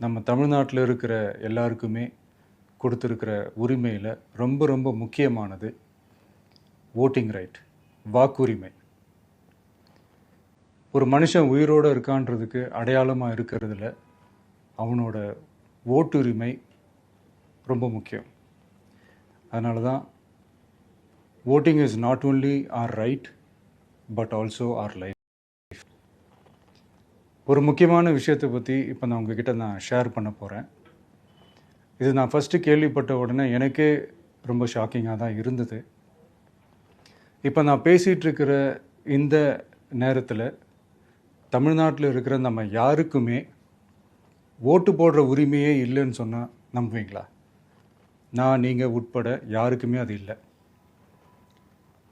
நம்ம தமிழ்நாட்டில் இருக்கிற எல்லாருக்குமே கொடுத்துருக்கிற உரிமையில் ரொம்ப ரொம்ப முக்கியமானது ஓட்டிங் ரைட், வாக்குரிமை. ஒரு மனுஷன் உயிரோடு இருக்கான்றதுக்கு அடையாளமாக இருக்கிறதுல அவனோட ஓட்டுரிமை ரொம்ப முக்கியம். அதனால தான் voting is not only our right but also our life. ஒரு முக்கியமான விஷயத்தை பற்றி இப்போ நான் உங்ககிட்ட ஷேர் பண்ண போகிறேன். இது நான் ஃபஸ்ட்டு கேள்விப்பட்ட உடனே எனக்கே ரொம்ப ஷாக்கிங்காக தான் இருந்தது. இப்போ நான் பேசிகிட்டு இருக்கிற இந்த நேரத்தில் தமிழ்நாட்டில் இருக்கிற நம்ம யாருக்குமே ஓட்டு போடுற உரிமையே இல்லைன்னு சொன்னால் நம்புவீங்களா? நான் நீங்கள் உட்பட யாருக்குமே அது இல்லை.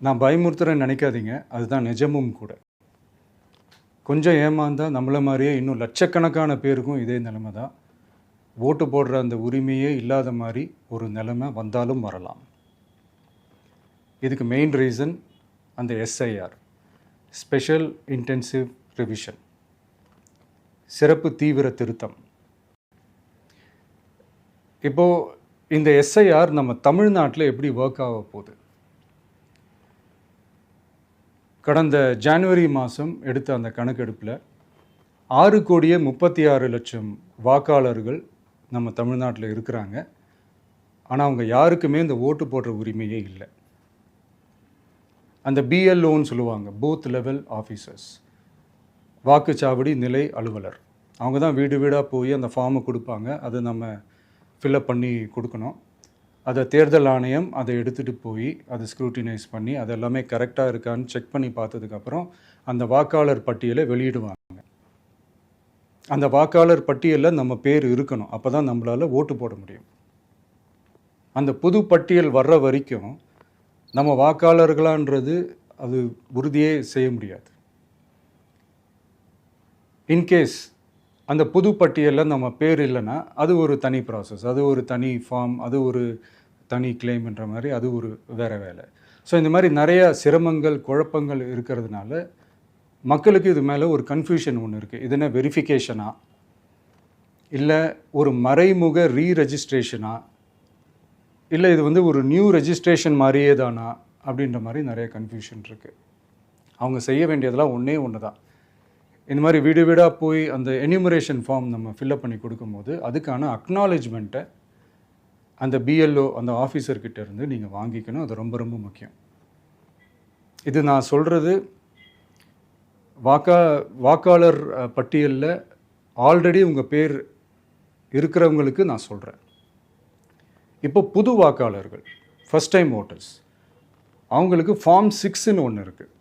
நான் பயமுறுத்துறேன்னு நினைக்காதீங்க, அதுதான் நிஜமும் கூட. கொஞ்சம் ஏமாந்தால் நம்மளை மாதிரியே இன்னும் லட்சக்கணக்கான பேருக்கும் இதே நிலைமை தான். ஓட்டு போடுற அந்த உரிமையே இல்லாத மாதிரி ஒரு நிலைமை வந்தாலும் வரலாம். இதுக்கு மெயின் ரீசன் அந்த எஸ்ஐஆர், ஸ்பெஷல் இன்டென்சிவ் ரிவிஷன், சிறப்பு தீவிர திருத்தம். இப்போது இந்த எஸ்ஐஆர் நம்ம தமிழ்நாட்டில் எப்படி ஒர்க் ஆக போகுது? கடந்த ஜனவரி மாதம் எடுத்த அந்த கணக்கெடுப்பில் 6,36,00,000 வாக்காளர்கள் நம்ம தமிழ்நாட்டில் இருக்கிறாங்க. ஆனால் அவங்க யாருக்குமே இந்த ஓட்டு போடுற உரிமையே இல்லை. அந்த பிஎல்ஓன்னு சொல்லுவாங்க, பூத் லெவல் ஆஃபீஸர்ஸ், வாக்குச்சாவடி நிலை அலுவலர். அவங்க தான் வீடு வீடாக போய் அந்த ஃபார்மை கொடுப்பாங்க. அதை நம்ம ஃபில்அப் பண்ணி கொடுக்கணும். அதை தேர்தல் ஆணையம் அதை எடுத்துகிட்டு போய் அதை ஸ்க்ரூட்டினைஸ் பண்ணி அது எல்லாமே கரெக்டாக இருக்கான்னு செக் பண்ணி பார்த்ததுக்கப்புறம் அந்த வாக்காளர் பட்டியலை வெளியிடுவாங்க. அந்த வாக்காளர் பட்டியலில் நம்ம பேர் இருக்கணும், அப்போ தான் நம்மளால் ஓட்டு போட முடியும். அந்த புது பட்டியல் வர்ற வரைக்கும் நம்ம வாக்காளர்களான்றது அது உறுதியே செய்ய முடியாது. இன்கேஸ் அந்த புது பட்டியலில் நம்ம பேர் இல்லைன்னா அது ஒரு தனி ப்ராசஸ், அது ஒரு தனி ஃபார்ம், அது ஒரு தனி கிளைம்ன்ற மாதிரி அது ஒரு வேறு வேலை. ஸோ இந்த மாதிரி நிறையா சிரமங்கள் குழப்பங்கள் இருக்கிறதுனால மக்களுக்கு இது மேலே ஒரு கன்ஃபியூஷன் ஒன்று இருக்குது. இது என்ன வெரிஃபிகேஷனா இல்லை ஒரு மறைமுக ரீரெஜிஸ்ட்ரேஷனா இல்லை இது ஒரு நியூ ரெஜிஸ்ட்ரேஷன் மாதிரியே தானா அப்படின்ற மாதிரி நிறைய கன்ஃபியூஷன் இருக்குது. அவங்க செய்ய வேண்டியதெல்லாம் ஒன்றே ஒன்று தான். இந்த மாதிரி வீடு வீடாக போய் அந்த என்யூமரேஷன் ஃபார்ம் நம்ம ஃபில்அப் பண்ணி கொடுக்கும்போது அதுக்கான அக்னாலேஜ்மெண்ட்டை அந்த பிஎல்ஓ அந்த ஆஃபீஸர்கிட்ட இருந்து நீங்கள் வாங்கிக்கணும். அது ரொம்ப ரொம்ப முக்கியம். இது நான் சொல்கிறது வாக்காளர் பட்டியலில் ஆல்ரெடி உங்கள் பேர் இருக்கிறவங்களுக்கு நான் சொல்கிறேன். இப்போ புது வாக்காளர்கள், ஃபஸ்ட் டைம் ஓட்டர்ஸ், அவங்களுக்கு ஃபார்ம் 6ன்னு ஒன்று இருக்குது.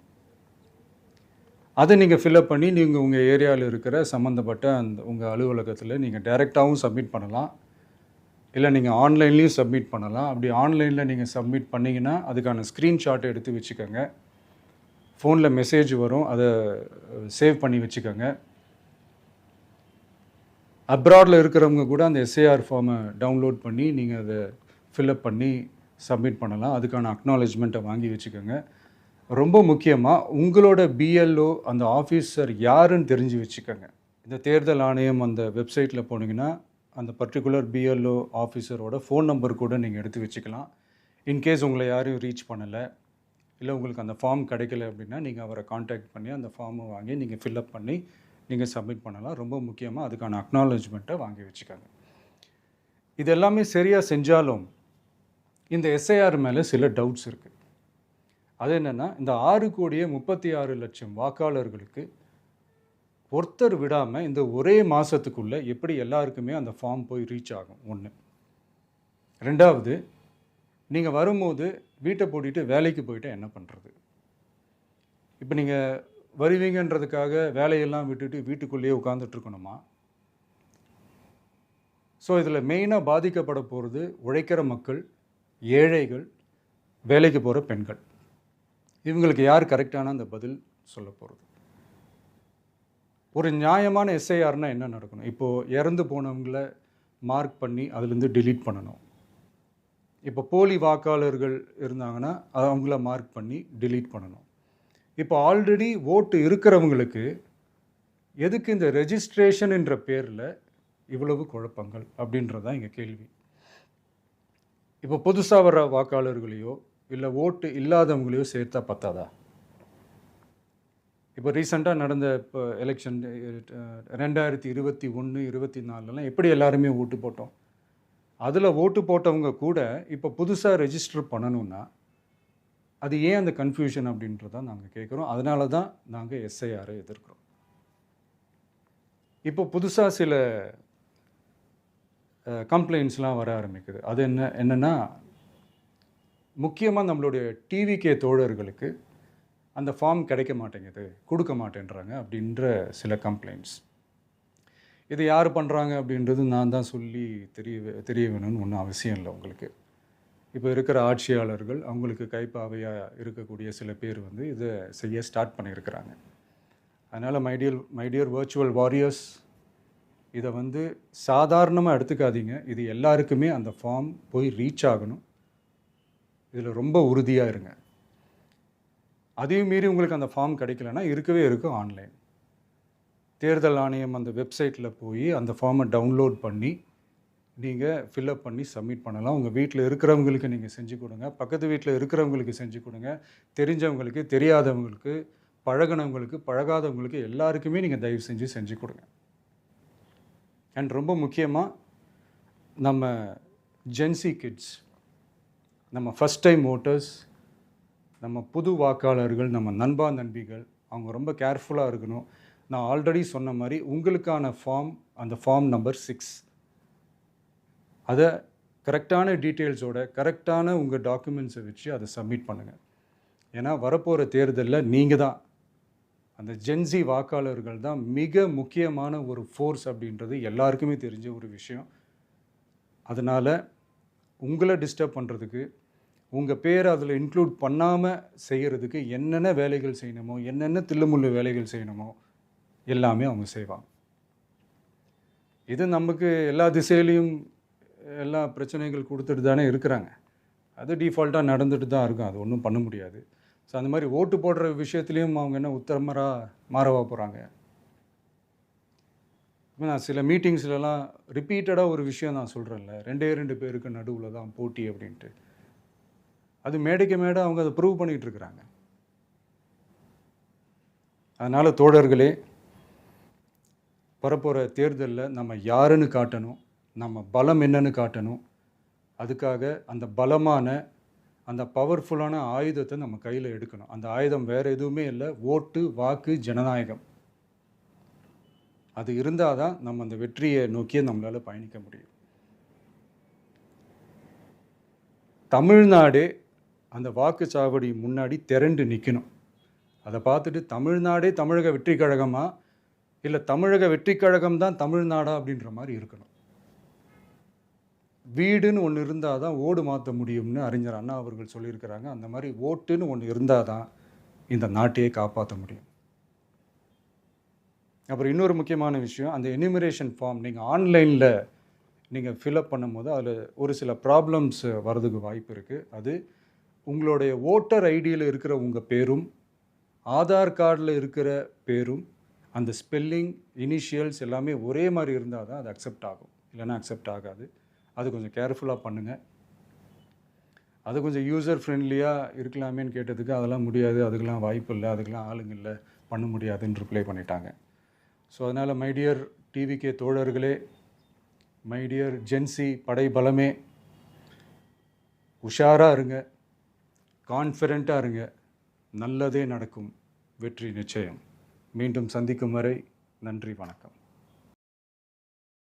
அதை நீங்கள் ஃபில்அப் பண்ணி நீங்கள் உங்கள் ஏரியாவில் இருக்கிற சம்மந்தப்பட்ட அந்த உங்கள் அலுவலகத்தில் நீங்கள் டைரெக்டாகவும் சப்மிட் பண்ணலாம், இல்லை நீங்கள் ஆன்லைன்லேயும் சப்மிட் பண்ணலாம். அப்படி ஆன்லைனில் நீங்கள் சப்மிட் பண்ணிங்கன்னா அதுக்கான ஸ்க்ரீன்ஷாட்டை எடுத்து வச்சுக்கோங்க. ஃபோனில் மெசேஜ் வரும், அதை சேவ் பண்ணி வச்சுக்கோங்க. அப்ராடில் இருக்கிறவங்க கூட அந்த எஸ்ஏஆர் ஃபார்மை டவுன்லோட் பண்ணி நீங்கள் அதை ஃபில்அப் பண்ணி சப்மிட் பண்ணலாம். அதுக்கான அக்னாலேஜ்மெண்ட்டை வாங்கி வச்சுக்கோங்க. ரொம்ப முக்கியமாக உங்களோட பிஎல்ஓ அந்த ஆஃபீஸர் யாருன்னு தெரிஞ்சு வச்சுக்கோங்க. இந்த தேர்தல் ஆணையம் அந்த வெப்சைட்டில் போனீங்கன்னா அந்த பர்டிகுலர் பிஎல்ஓ ஆஃபீஸரோட ஃபோன் நம்பர் கூட நீங்கள் எடுத்து வச்சுக்கலாம். இன்கேஸ் உங்களை யாரையும் ரீச் பண்ணலை, இல்லை உங்களுக்கு அந்த ஃபார்ம் கிடைக்கல அப்படின்னா நீங்கள் அவரை காண்டாக்ட் பண்ணி அந்த ஃபார்மை வாங்கி நீங்கள் ஃபில்அப் பண்ணி நீங்கள் சப்மிட் பண்ணலாம். ரொம்ப முக்கியமாக அதுக்கான அக்னாலேஜ்மெண்ட்டை வாங்கி வச்சுக்கோங்க. இது எல்லாமே சரியாக செஞ்சாலும் இந்த எஸ்ஐஆர் மேலே சில டவுட்ஸ் இருக்குது. அது என்னென்னா, இந்த 6,36,00,000 வாக்காளர்களுக்கு ஒருத்தர் விடாமல் இந்த ஒரே மாதத்துக்குள்ளே எப்படி எல்லாருக்குமே அந்த ஃபார்ம் போய் ரீச் ஆகும்? ஒன்று. ரெண்டாவது, நீங்கள் வரும்போது வீட்டை பூட்டிட்டு வேலைக்கு போயிட்டு என்ன பண்ணுறது? இப்போ நீங்கள் வருவீங்கன்றதுக்காக வேலையெல்லாம் விட்டுட்டு வீட்டுக்குள்ளேயே உட்காந்துட்ருக்கணுமா? ஸோ இதில் மெயினாக பாதிக்கப்பட போகிறது உழைக்கிற மக்கள், ஏழைகள், வேலைக்கு போகிற பெண்கள். இவங்களுக்கு யார் கரெக்டான அந்த பதில் சொல்ல போகிறது? ஒரு நியாயமான எஸ்ஐஆர்னால் என்ன நடக்கணும்? இப்போது இறந்து போனவங்களை மார்க் பண்ணி அதுலேருந்து டிலீட் பண்ணணும். இப்போ போலி வாக்காளர்கள் இருந்தாங்கன்னா அவங்கள மார்க் பண்ணி டிலீட் பண்ணணும். இப்போ ஆல்ரெடி ஓட்டு இருக்கிறவங்களுக்கு எதுக்கு இந்த ரெஜிஸ்ட்ரேஷன் என்ற பேரில் இவ்வளவு குழப்பங்கள் அப்படின்றது தான் எங்கள் கேள்வி. இப்போ புதுசாக வர வாக்காளர்களையோ இல்லை ஓட்டு இல்லாதவங்களையோ சேர்த்தா பத்தாதா? இப்போ ரீசெண்டாக நடந்த இப்போ எலெக்ஷன் 2021, 24லாம் எப்படி எல்லாருமே ஓட்டு போட்டோம்? அதில் ஓட்டு போட்டவங்க கூட இப்போ புதுசாக ரெஜிஸ்டர் பண்ணணும்னா அது ஏன் அந்த கன்ஃபியூஷன் அப்படின்றத நாங்கள் கேட்குறோம். அதனால தான் நாங்கள் எஸ்ஐஆரை எதிர்க்கிறோம். இப்போ புதுசாக சில கம்ப்ளைண்ட்ஸ்லாம் வர ஆரம்பிக்குது. அது என்னென்னா முக்கியமாக நம்மளுடைய டிவிகே தோழர்களுக்கு அந்த ஃபார்ம் கிடைக்க மாட்டேங்குது, கொடுக்க மாட்டேன்றாங்க அப்படின்ற சில கம்ப்ளைண்ட்ஸ். இது யார் பண்ணுறாங்க அப்படின்றது நான் தான் சொல்லி தெரிய வேணும்னு ஒன்றும் அவசியம் இல்லை உங்களுக்கு. இப்போ இருக்கிற ஆட்சியாளர்கள் அவங்களுக்கு கைப்பாவையாக இருக்கக்கூடிய சில பேர் வந்து இதை செய்ய ஸ்டார்ட் பண்ணியிருக்கிறாங்க. அதனால் மைடியர் வர்ச்சுவல் வாரியர்ஸ், இதை வந்து சாதாரணமாக எடுத்துக்காதீங்க. இது எல்லாருக்குமே அந்த ஃபார்ம் போய் ரீச் ஆகணும். இதில் ரொம்ப உறுதியாக இருங்க. அதையும் மீறி உங்களுக்கு அந்த ஃபார்ம் கிடைக்கலன்னா இருக்கவே இருக்கும் ஆன்லைன். தேர்தல் ஆணையம் அந்த வெப்சைட்டில் போய் அந்த ஃபார்மை டவுன்லோட் பண்ணி நீங்கள் ஃபில்அப் பண்ணி சப்மிட் பண்ணலாம். உங்கள் வீட்டில் இருக்கிறவங்களுக்கு நீங்கள் செஞ்சு கொடுங்க, பக்கத்து வீட்டில் இருக்கிறவங்களுக்கு செஞ்சு கொடுங்க, தெரிஞ்சவங்களுக்கு, தெரியாதவங்களுக்கு, பழகினவங்களுக்கு, பழகாதவங்களுக்கு எல்லாருக்குமே நீங்கள் தயவு செஞ்சு கொடுங்க. அண்ட் ரொம்ப முக்கியமாக நம்ம ஜென்சி கிட்ஸ், நம்ம ஃபஸ்ட் டைம் ஓட்டர்ஸ், நம்ம புது வாக்காளர்கள், நம்ம நண்பா நண்பிகள், அவங்க ரொம்ப கேர்ஃபுல்லாக இருக்கணும். நான் ஆல்ரெடி சொன்ன மாதிரி உங்களுக்கான ஃபார்ம், அந்த ஃபார்ம் நம்பர் 6, அதை கரெக்டான டீட்டெயில்ஸோட கரெக்டான உங்கள் டாக்குமெண்ட்ஸை வச்சு அதை சப்மிட் பண்ணுங்கள். ஏன்னா வரப்போகிற தேர்தலில் நீங்கள் தான், அந்த ஜென்சி வாக்காளர்கள் தான் மிக முக்கியமான ஒரு ஃபோர்ஸ் அப்படின்றது எல்லாருக்குமே தெரிஞ்ச ஒரு விஷயம். அதனால் உங்களை டிஸ்டர்ப் பண்ணுறதுக்கு, உங்கள் பேரை அதில் இன்க்ளூட் பண்ணாமல் செய்கிறதுக்கு என்னென்ன வேலைகள் செய்யணுமோ, என்னென்ன தில்லுமுள்ளு வேலைகள் செய்யணுமோ எல்லாமே அவங்க செய்வாங்க. இது நமக்கு எல்லா திசையிலையும் எல்லா பிரச்சனைகள் கொடுத்துட்டு தானே இருக்கிறாங்க. அது டிஃபால்ட்டாக நடந்துட்டு தான் இருக்கும். அது ஒன்றும் பண்ண முடியாது. ஸோ அந்த மாதிரி ஓட்டு போடுற விஷயத்துலேயும் அவங்க என்ன உத்தரமராக மாறவா போகிறாங்க? இப்போ நான் சில மீட்டிங்ஸ்லலாம் ரிப்பீட்டடாக ஒரு விஷயம் நான் சொல்கிறேன்ல, 2 பேருக்கு நடுவில் தான் போட்டி அப்படின்ட்டு. அது மேடைக்கு மேடை அவங்க அதை ப்ரூவ் பண்ணிகிட்ருக்குறாங்க. அதனால் தோழர்களே, வரப்போகிற தேர்தலில் நம்ம யாருன்னு காட்டணும், நம்ம பலம் என்னன்னு காட்டணும். அதுக்காக அந்த பலமான, அந்த பவர்ஃபுல்லான ஆயுதத்தை நம்ம கையில் எடுக்கணும். அந்த ஆயுதம் வேறு எதுவுமே இல்லை, ஓட்டு, வாக்கு, ஜனநாயகம். அது இருந்தால் தான் நம்ம அந்த வெற்றியை நோக்கியே நம்மளால் பயணிக்க முடியும். தமிழ்நாடே அந்த வாக்குச்சாவடி முன்னாடி திரண்டு நிற்கணும். அதை பார்த்துட்டு தமிழ்நாடே தமிழக வெற்றி கழகமா, இல்லை தமிழக வெற்றி கழகம் தான் தமிழ்நாடா அப்படின்ற மாதிரி இருக்கணும். வீடுன்னு ஒன்று இருந்தால் தான் ஓடு மாற்ற முடியும்னு அறிஞர் அண்ணா அவர்கள் சொல்லியிருக்கிறாங்க. அந்த மாதிரி ஓட்டுன்னு ஒன்று இருந்தால் தான் இந்த நாட்டையே காப்பாற்ற முடியும். அப்புறம் இன்னொரு முக்கியமான விஷயம், அந்த எனிமரேஷன் ஃபார்ம் நீங்கள் ஆன்லைனில் நீங்கள் ஃபில்அப் பண்ணும்போது அதில் ஒரு சில ப்ராப்ளம்ஸ் வர்றதுக்கு வாய்ப்பு இருக்குது. அது உங்களுடைய ஓட்டர் ஐடியில் இருக்கிற உங்கள் பேரும், ஆதார் கார்டில் இருக்கிற பேரும், அந்த ஸ்பெல்லிங், இனிஷியல்ஸ் எல்லாமே ஒரே மாதிரி இருந்தால் தான் அது அக்செப்ட் ஆகும். இல்லைன்னா அக்செப்ட் ஆகாது. அது கொஞ்சம் கேர்ஃபுல்லாக பண்ணுங்கள். அது கொஞ்சம் யூசர் ஃப்ரெண்ட்லியாக இருக்கலாமேன்னு கேட்டதுக்கு அதெல்லாம் முடியாது, அதுக்கெல்லாம் வாய்ப்பு இல்லை, அதுக்கெல்லாம் ஆளுங்க இல்லை, பண்ண முடியாதுன்னு ரிப்ளை பண்ணிட்டாங்க. ஸோ அதனால் மைடியர் டிவிகே தோழர்களே, மைடியர் ஜென்சி படை பலமே, உஷாராக இருங்க, கான்ஃபிடெண்ட்டாக இருங்க. நல்லதே நடக்கும். வெற்றி நிச்சயம். மீண்டும் சந்திக்கும் வரை நன்றி, வணக்கம்.